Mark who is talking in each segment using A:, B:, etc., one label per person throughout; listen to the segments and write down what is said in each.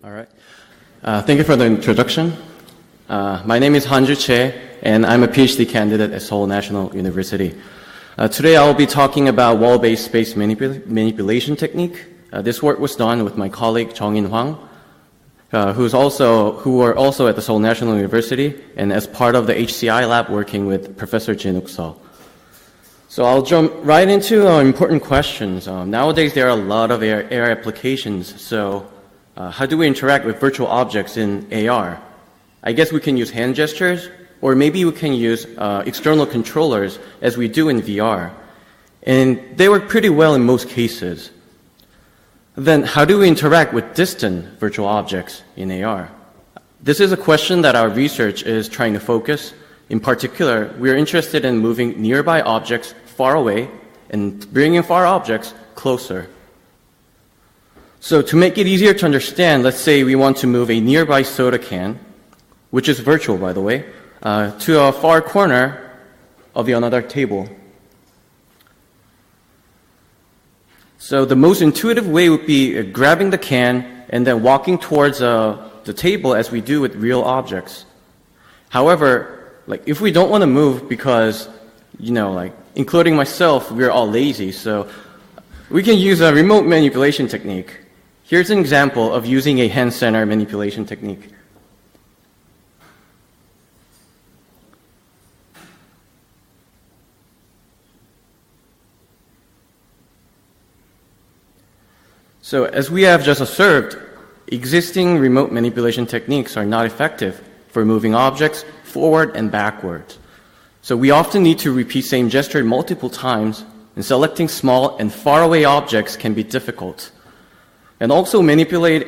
A: All right. Thank you for the introduction. My name is Chae, and I'm a PhD candidate at Seoul National University. Today I will be talking about wall-based space manipulation technique. This work was done with my colleague Jeong-in Hwang, who are also at the Seoul National University, and as part of the HCI lab working with Professor Jinwook. So I'll jump right into important questions. Nowadays there are a lot of AR applications, so how do we interact with virtual objects in AR? I guess we can use hand gestures, or maybe we can use external controllers as we do in VR. And they work pretty well in most cases. Then how do we interact with distant virtual objects in AR? This is a question that our research is trying to focus. In particular, we are interested in moving nearby objects far away and bringing far objects closer. So to make it easier to understand, let's say we want to move a nearby soda can, which is virtual by the way, to a far corner of another table. So the most intuitive way would be grabbing the can and then walking towards the table as we do with real objects. However, if we don't want to move because, including myself, we're all lazy, so we can use a remote manipulation technique. Here's an example of using a hand center manipulation technique. So as we have just observed, existing remote manipulation techniques are not effective for moving objects forward and backwards. So we often need to repeat same gesture multiple times, and selecting small and faraway objects can be difficult. And also manipulating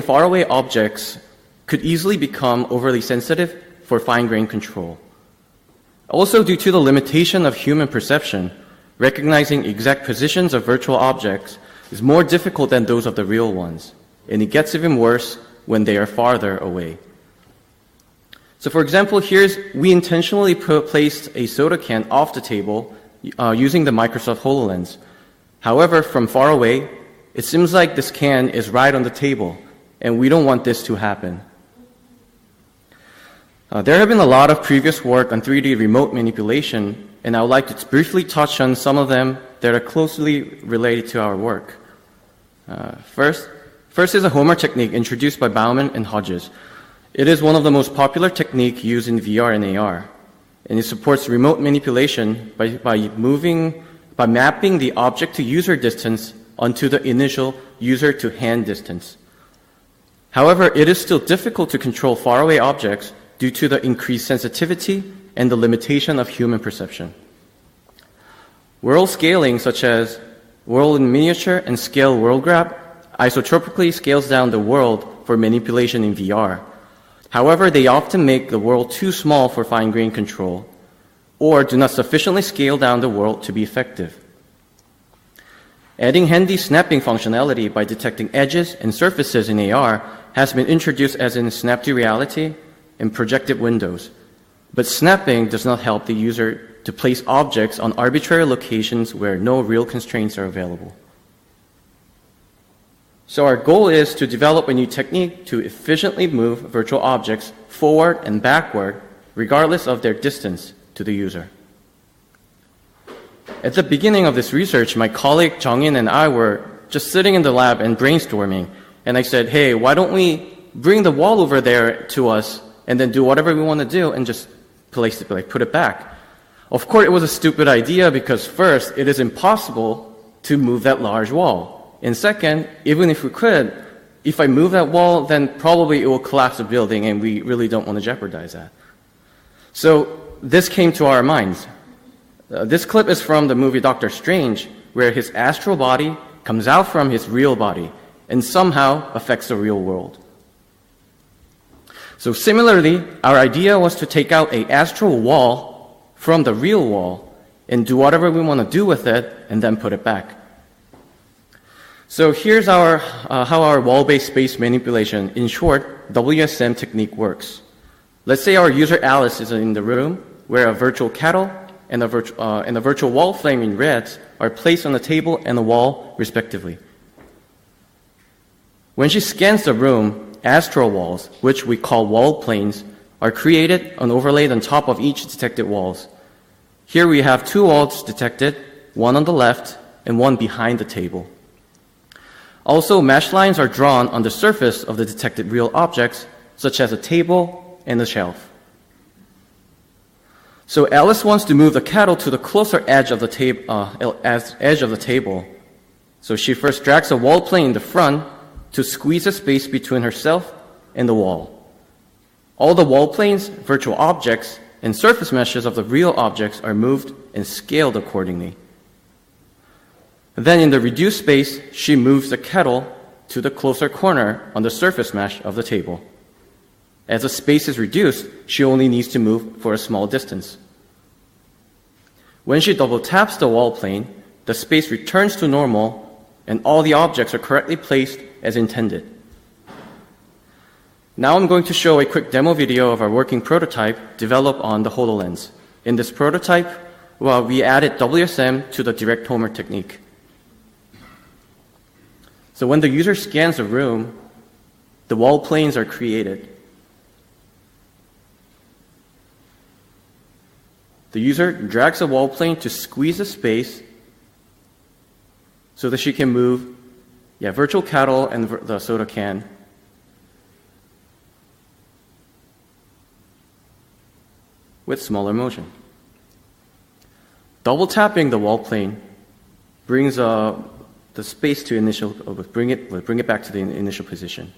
A: faraway objects could easily become overly sensitive for fine-grained control. Also, due to the limitation of human perception, recognizing exact positions of virtual objects is more difficult than those of the real ones, and it gets even worse when they are farther away. So for example, we intentionally placed a soda can off the table using the Microsoft HoloLens. However, from far away, it seems like this can is right on the table, and we don't want this to happen. There have been a lot of previous work on 3D remote manipulation, and I would like to briefly touch on some of them that are closely related to our work. First is a Homer technique introduced by Bauman and Hodges. It is one of the most popular techniques used in VR and AR, and it supports remote manipulation by mapping the object to user distance onto the initial user to hand distance. However, it is still difficult to control faraway objects due to the increased sensitivity and the limitation of human perception. World scaling, such as world in miniature and scale world grab, isotropically scales down the world for manipulation in VR. However, they often make the world too small for fine-grained control, or do not sufficiently scale down the world to be effective. Adding handy snapping functionality by detecting edges and surfaces in AR has been introduced as in Snap to Reality and projected windows. But snapping does not help the user to place objects on arbitrary locations where no real constraints are available. So our goal is to develop a new technique to efficiently move virtual objects forward and backward, regardless of their distance to the user. At the beginning of this research, my colleague Jeong-in and I were just sitting in the lab and brainstorming, and I said, hey, why don't we bring the wall over there to us and then do whatever we want to do and just place it, put it back. Of course, it was a stupid idea because first, it is impossible to move that large wall. And second, even if we could, if I move that wall, then probably it will collapse the building, and we really don't want to jeopardize that. So this came to our minds. This clip is from the movie Doctor Strange, where his astral body comes out from his real body and somehow affects the real world. So similarly, our idea was to take out an astral wall from the real wall and do whatever we want to do with it and then put it back. So here's how our wall-based space manipulation, in short, WSM technique works. Let's say our user Alice is in the room where a virtual kettle and a virtual wall flame in red are placed on the table and the wall, respectively. When she scans the room, astral walls, which we call wall planes, are created and overlaid on top of each detected walls. Here we have 2 walls detected, one on the left and one behind the table. Also, mesh lines are drawn on the surface of the detected real objects, such as a table and a shelf. So Alice wants to move the kettle to the closer edge of the table. So she first drags a wall plane in the front to squeeze a space between herself and the wall. All the wall planes, virtual objects, and surface meshes of the real objects are moved and scaled accordingly. Then in the reduced space, she moves the kettle to the closer corner on the surface mesh of the table. As the space is reduced, she only needs to move for a small distance. When she double taps the wall plane, the space returns to normal and all the objects are correctly placed as intended. Now I'm going to show a quick demo video of our working prototype developed on the HoloLens. In this prototype, we added WSM to the direct homer technique. So when the user scans a room, the wall planes are created. The user drags a wall plane to squeeze a space so that she can move virtual kettle and the soda can. With smaller motion. Double tapping the wall plane brings the space to initial, bring it back to the initial position.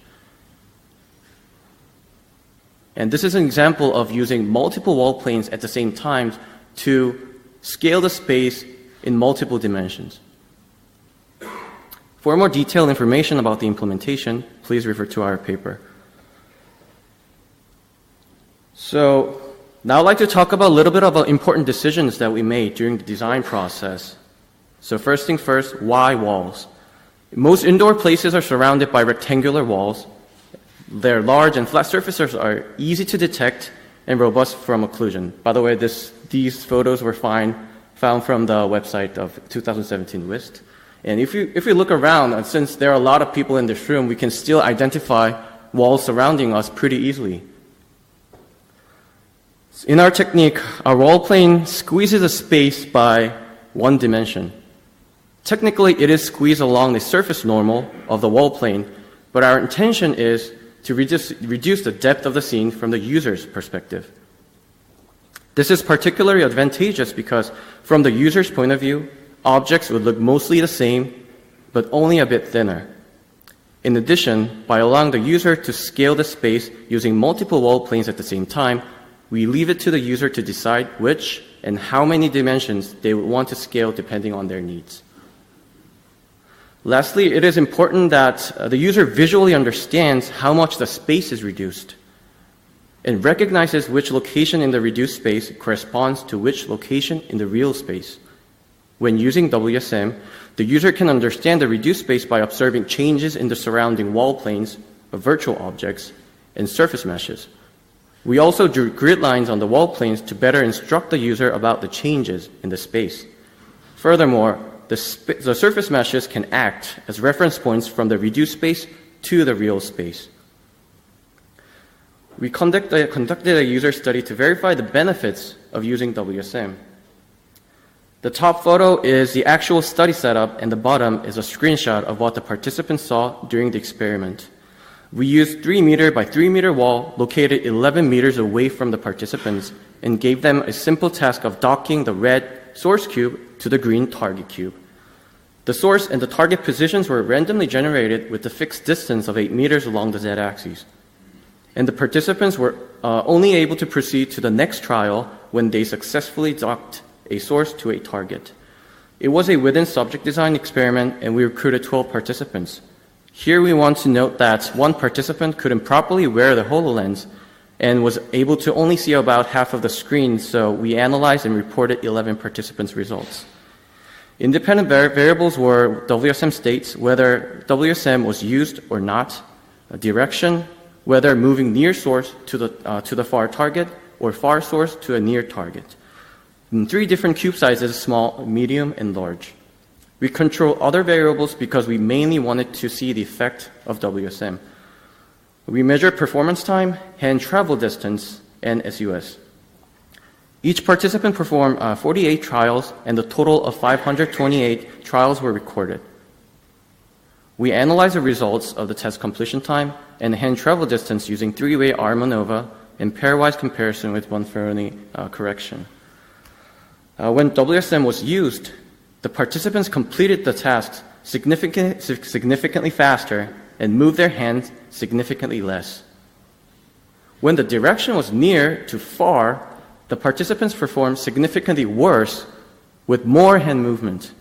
A: And this is an example of using multiple wall planes at the same time to scale the space in multiple dimensions. For more detailed information about the implementation, please refer to our paper. So now I'd like to talk about a little bit about important decisions that we made during the design process. So first thing first, why walls? Most indoor places are surrounded by rectangular walls. Their large and flat surfaces are easy to detect and robust from occlusion. By the way, these photos were found from the website of 2017 UIST. And if you look around, since there are a lot of people in this room, we can still identify walls surrounding us pretty easily. In our technique, our wall plane squeezes a space by one dimension. Technically, it is squeezed along the surface normal of the wall plane, but our intention is to reduce the depth of the scene from the user's perspective. This is particularly advantageous because from the user's point of view, objects would look mostly the same, but only a bit thinner. In addition, by allowing the user to scale the space using multiple wall planes at the same time, we leave it to the user to decide which and how many dimensions they would want to scale depending on their needs. Lastly, it is important that the user visually understands how much the space is reduced and recognizes which location in the reduced space corresponds to which location in the real space. When using WSM, the user can understand the reduced space by observing changes in the surrounding wall planes of virtual objects and surface meshes. We also drew grid lines on the wall planes to better instruct the user about the changes in the space. Furthermore, the surface meshes can act as reference points from the reduced space to the real space. We conducted a user study to verify the benefits of using WSM. The top photo is the actual study setup, and the bottom is a screenshot of what the participants saw during the experiment. We used 3 meter by 3 meter wall located 11 meters away from the participants and gave them a simple task of docking the red source cube to the green target cube. The source and the target positions were randomly generated with a fixed distance of 8 meters along the z-axis. And the participants were only able to proceed to the next trial when they successfully docked a source to a target. It was a within-subject design experiment, and we recruited 12 participants. Here we want to note that one participant couldn't properly wear the HoloLens and was able to only see about half of the screen, so we analyzed and reported 11 participants' results. Independent variables were WSM states, whether WSM was used or not, a direction, whether moving near source to the far target or far source to a near target. And 3 different cube sizes, small, medium, and large. We control other variables because we mainly wanted to see the effect of WSM. We measure performance time, hand travel distance, and SUS. Each participant performed 48 trials, and a total of 528 trials were recorded. We analyzed the results of the test completion time and hand travel distance using three-way arm ANOVA and pairwise comparison with one-Ferroni correction. When WSM was used, the participants completed the tasks significantly faster and moved their hands significantly less. When the direction was near to far, the participants performed significantly worse with more hand movement.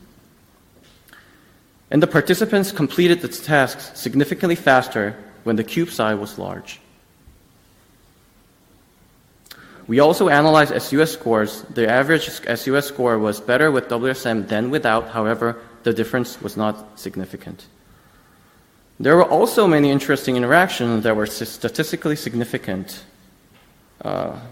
A: And the participants completed the tasks significantly faster when the cube size was large. We also analyzed SUS scores. The average SUS score was better with WSM than without. However, the difference was not significant. There were also many interesting interactions that were statistically significant.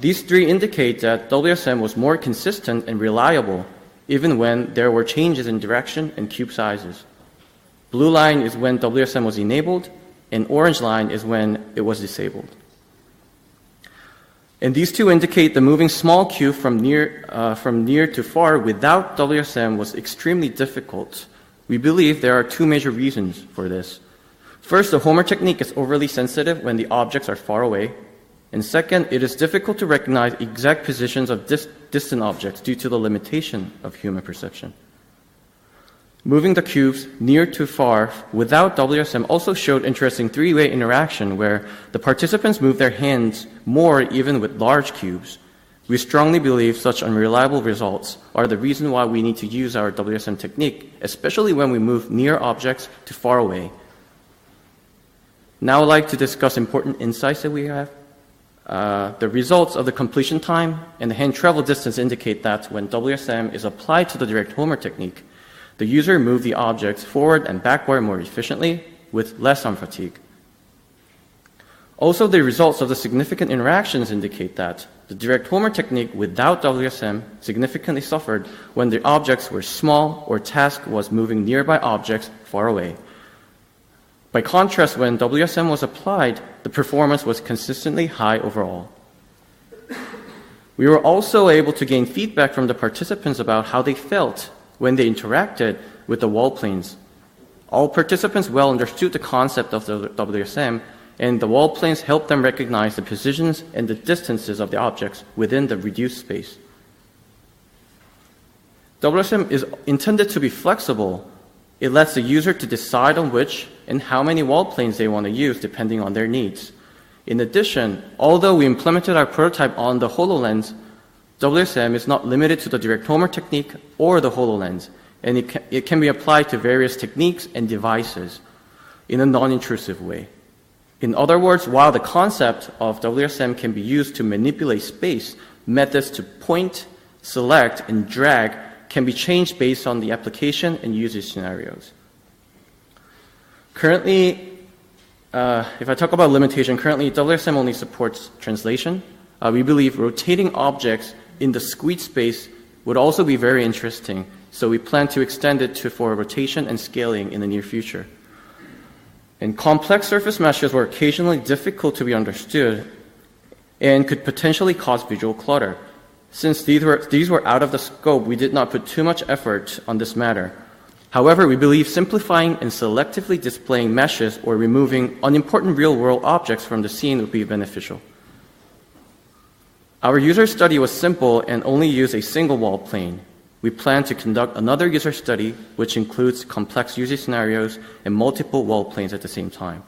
A: These three indicate that WSM was more consistent and reliable even when there were changes in direction and cube sizes. Blue line is when WSM was enabled, and orange line is when it was disabled. And these two indicate the moving small cube from near to far without WSM was extremely difficult. We believe there are two major reasons for this. First, the Homer technique is overly sensitive when the objects are far away. And second, it is difficult to recognize exact positions of distant objects due to the limitation of human perception. Moving the cubes near to far without WSM also showed interesting three-way interaction where the participants moved their hands more even with large cubes. We strongly believe such unreliable results are the reason why we need to use our WSM technique, especially when we move near objects to far away. Now I'd like to discuss important insights that we have. The results of the completion time and the hand travel distance indicate that when WSM is applied to the direct Homer technique, the user moved the objects forward and backward more efficiently with less arm fatigue. Also, the results of the significant interactions indicate that the direct Homer technique without WSM significantly suffered when the objects were small or task was moving nearby objects far away. By contrast, when WSM was applied, the performance was consistently high overall. We were also able to gain feedback from the participants about how they felt when they interacted with the wall planes. All participants well understood the concept of the WSM, and the wall planes helped them recognize the positions and the distances of the objects within the reduced space. WSM is intended to be flexible. It lets the user to decide on which and how many wall planes they want to use depending on their needs. In addition, although we implemented our prototype on the HoloLens, WSM is not limited to the direct Homer technique or the HoloLens, and it can be applied to various techniques and devices in a non-intrusive way. In other words, while the concept of WSM can be used to manipulate space, methods to point, select, and drag can be changed based on the application and usage scenarios. Currently, if I talk about limitation, currently WSM only supports translation. We believe rotating objects in the squeeze space would also be very interesting, so we plan to extend it for rotation and scaling in the near future. And complex surface meshes were occasionally difficult to be understood and could potentially cause visual clutter. Since these were out of the scope, we did not put too much effort on this matter. However, we believe simplifying and selectively displaying meshes or removing unimportant real-world objects from the scene would be beneficial. Our user study was simple and only used a single wall plane. We plan to conduct another user study which includes complex user scenarios and multiple wall planes at the same time.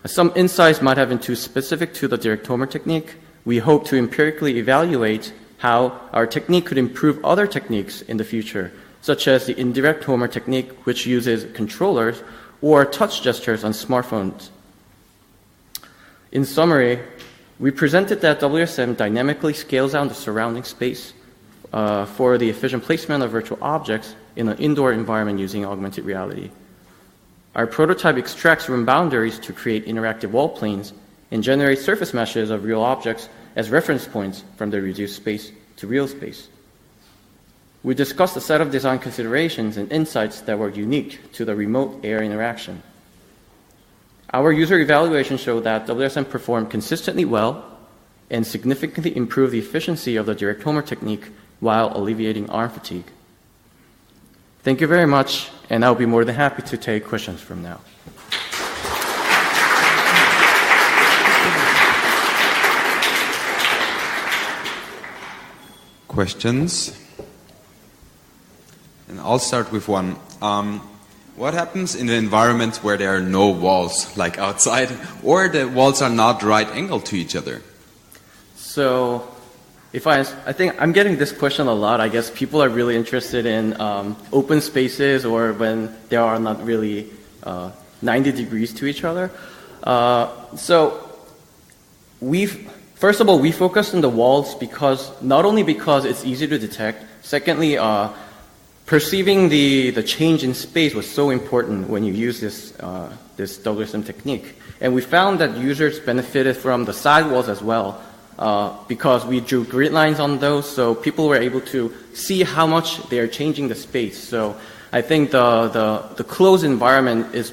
A: Some insights might have been too specific to the direct Homer technique. We hope to empirically evaluate how our technique could improve other techniques in the future, such as the indirect Homer technique, which uses controllers or touch gestures on smartphones. In summary, we presented that WSM dynamically scales down the surrounding space for the efficient placement of virtual objects in an indoor environment using augmented reality. Our prototype extracts room boundaries to create interactive wall planes and generate surface meshes of real objects as reference points from the reduced space to real space. We discussed a set of design considerations and insights that were unique to the remote air interaction. Our user evaluation showed that WSM performed consistently well and significantly improved the efficiency of the direct homer technique while alleviating arm fatigue. Thank you very much, and I'll be more than happy to take questions from now.
B: Questions? And I'll start with one. What happens in an environment where there are no walls, like outside, or the walls are not right angled to each other?
A: So, I think I'm getting this question a lot. I guess people are really interested in open spaces or when they are not really 90 degrees to each other. First of all, we focused on the walls not only because it's easy to detect. Secondly, perceiving the change in space was so important when you use this WSM technique. And we found that users benefited from the side walls as well, because we drew grid lines on those, so people were able to see how much they are changing the space. So I think the closed environment is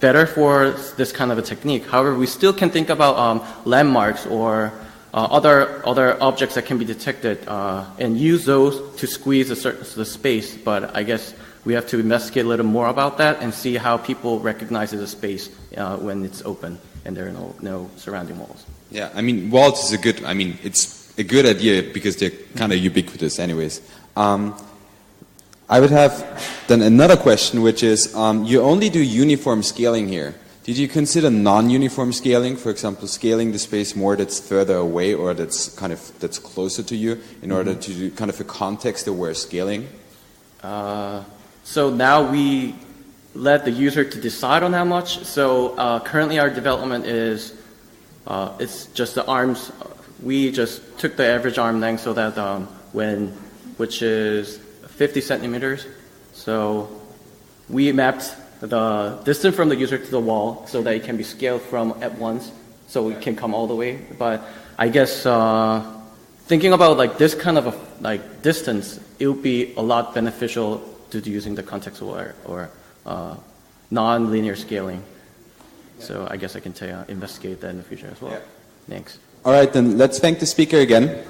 A: better for this kind of a technique. However, we still can think about landmarks or other objects that can be detected and use those to squeeze the space. But I guess we have to investigate a little more about that and see how people recognize the space when it's open and there are no surrounding walls.
B: Yeah, I mean, walls is it's a good idea because they're kind of ubiquitous anyways. I would have then another question, which is, you only do uniform scaling here. Did you consider non-uniform scaling, for example, scaling the space more that's further away or that's closer to you in order to do kind of a context-aware scaling?
A: So now we let the user to decide on how much. So currently our development is it's just the arms. We just took the average arm length so that which is 50 centimeters. So we mapped the distance from the user to the wall so that it can be scaled from at once, so it can come all the way. But I guess thinking about like this kind of distance, it would be a lot beneficial to using the context-aware or non-linear scaling. So I guess I can investigate that in the future as well. Yeah. Thanks.
B: All right, then let's thank the speaker again.